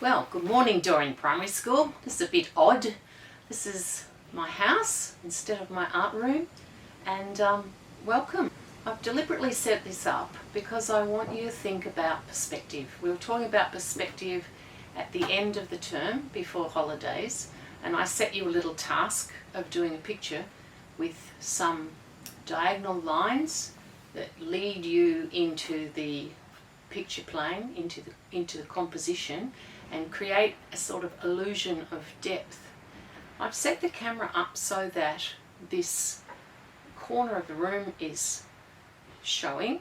Well, good morning, Doreen Primary School. This is a bit odd. This is my house instead of my art room, and welcome. I've deliberately set this up because I want you to think about perspective. We were talking about perspective at the end of the term before holidays, and I set you a little task of doing a picture with some diagonal lines that lead you into the picture plane, into the composition, and create a sort of illusion of depth. I've set the camera up so that this corner of the room is showing,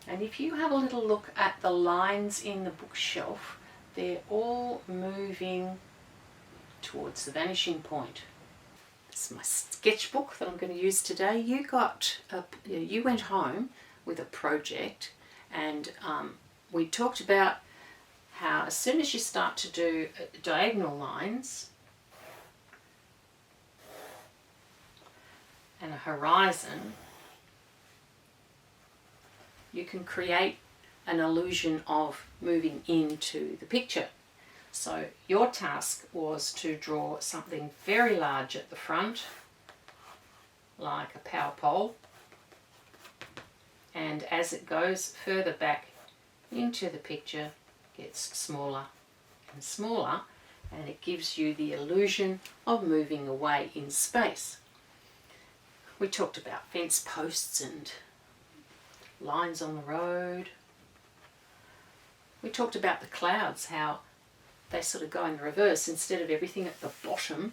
and if you have a little look at the lines in the bookshelf, they're all moving towards the vanishing point. This is my sketchbook that I'm going to use today. You went home with a project, and we talked about how as soon as you start to do diagonal lines and a horizon, you can create an illusion of moving into the picture. So your task was to draw something very large at the front, like a power pole, and as it goes further back into the picture, gets smaller and smaller, and it gives you the illusion of moving away in space. We talked about fence posts and lines on the road. We talked about the clouds, how they sort of go in reverse. Instead of everything at the bottom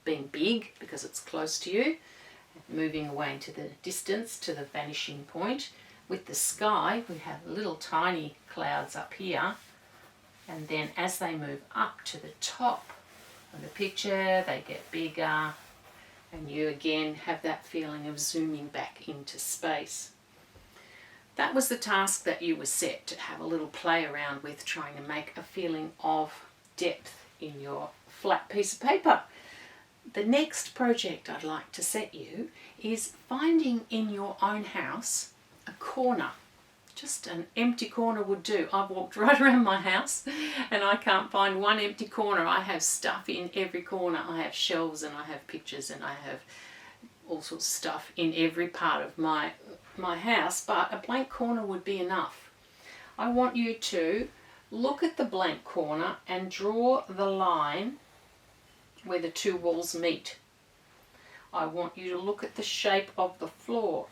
being big because it's close to you, moving away into the distance to the vanishing point. With the sky, we have little tiny clouds up here, and then as they move up to the top of the picture, they get bigger, and you again have that feeling of zooming back into space. That was the task that you were set to have a little play around with, trying to make a feeling of depth in your flat piece of paper. The next project I'd like to set you is finding in your own house a corner. Just an empty corner would do. I've walked right around my house and I can't find one empty corner. I have stuff in every corner. I have shelves and I have pictures and I have all sorts of stuff in every part of my house, but a blank corner would be enough. I want you to look at the blank corner and draw the line where the two walls meet. I want you to look at the shape of the floor.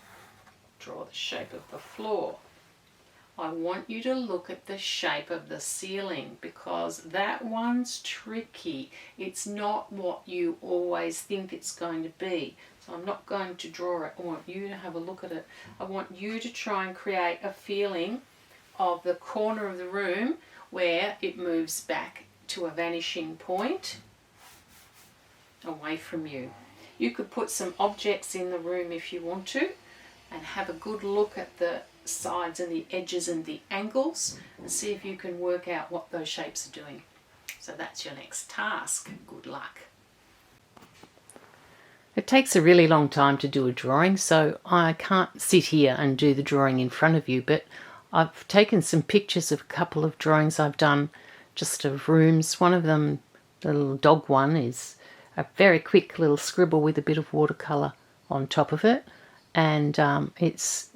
Draw the shape of the floor. I want you to look at the shape of the ceiling, because that one's tricky. It's not what you always think it's going to be. So I'm not going to draw it. I want you to have a look at it. I want you to try and create a feeling of the corner of the room where it moves back to a vanishing point away from you. You could put some objects in the room if you want to, and have a good look at the sides and the edges and the angles, and see if you can work out what those shapes are doing. So that's your next task. Good luck. It takes a really long time to do a drawing, so I can't sit here and do the drawing in front of you, but I've taken some pictures of a couple of drawings I've done just of rooms. One of them, the little dog one, is a very quick little scribble with a bit of watercolour on top of it, and it's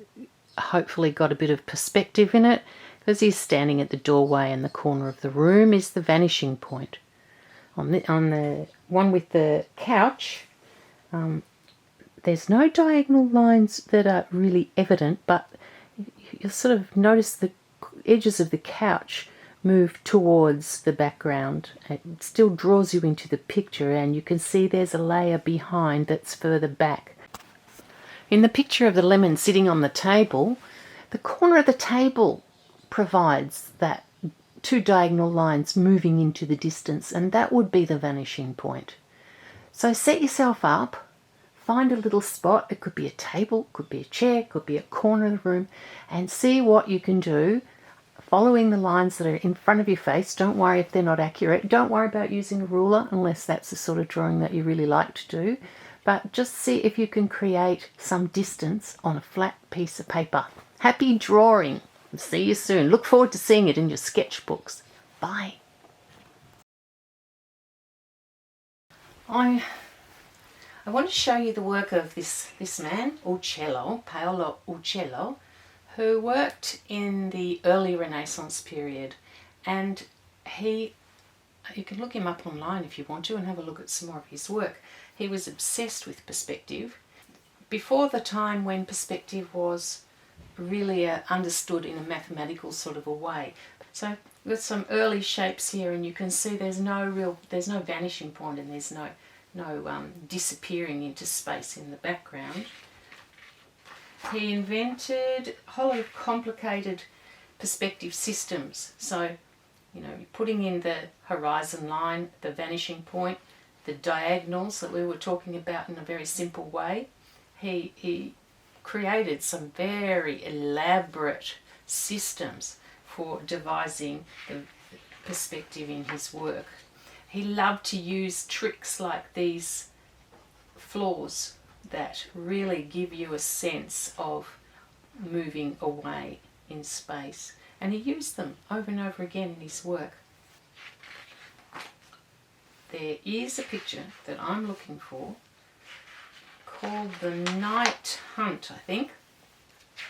hopefully got a bit of perspective in it, because he's standing at the doorway and the corner of the room is the vanishing point. On the one with the couch, there's no diagonal lines that are really evident, but you'll sort of notice the edges of the couch move towards the background. It still draws you into the picture, and you can see there's a layer behind that's further back. In the picture of the lemon sitting on the table, the corner of the table provides that two diagonal lines moving into the distance, and that would be the vanishing point. So set yourself up, find a little spot. It could be a table, could be a chair, could be a corner of the room, and see what you can do following the lines that are in front of your face. Don't worry if they're not accurate. Don't worry about using a ruler unless that's the sort of drawing that you really like to do. But just see if you can create some distance on a flat piece of paper. Happy drawing! See you soon. Look forward to seeing it in your sketchbooks. Bye. I want to show you the work of this man, Paolo Uccello, who worked in the early Renaissance period, and you can look him up online if you want to and have a look at some more of his work. He was obsessed with perspective. Before the time when perspective was really understood in a mathematical sort of a way. So with some early shapes here, and you can see there's no vanishing point, and there's no disappearing into space in the background. He invented a whole lot of complicated perspective systems. So, you know, putting in the horizon line, the vanishing point, the diagonals that we were talking about in a very simple way. He created some very elaborate systems for devising the perspective in his work. He loved to use tricks like these floors that really give you a sense of moving away in space. And he used them over and over again in his work. There is a picture that I'm looking for called The Night Hunt, I think.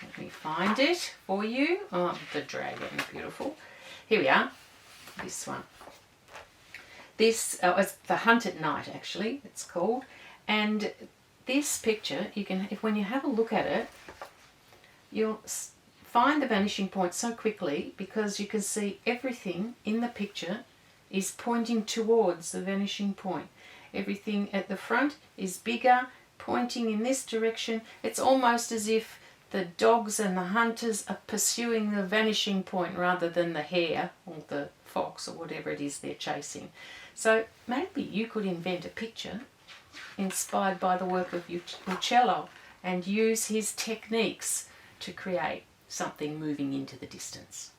Let me find it for you. Oh, the dragon, beautiful. Here we are, this one. This is The Hunt at Night, actually, it's called. And this picture, when you have a look at it, you'll find the vanishing point so quickly because you can see everything in the picture is pointing towards the vanishing point. Everything at the front is bigger, pointing in this direction. It's almost as if the dogs and the hunters are pursuing the vanishing point rather than the hare or the fox or whatever it is they're chasing. So maybe you could invent a picture inspired by the work of Uccello and use his techniques to create something moving into the distance.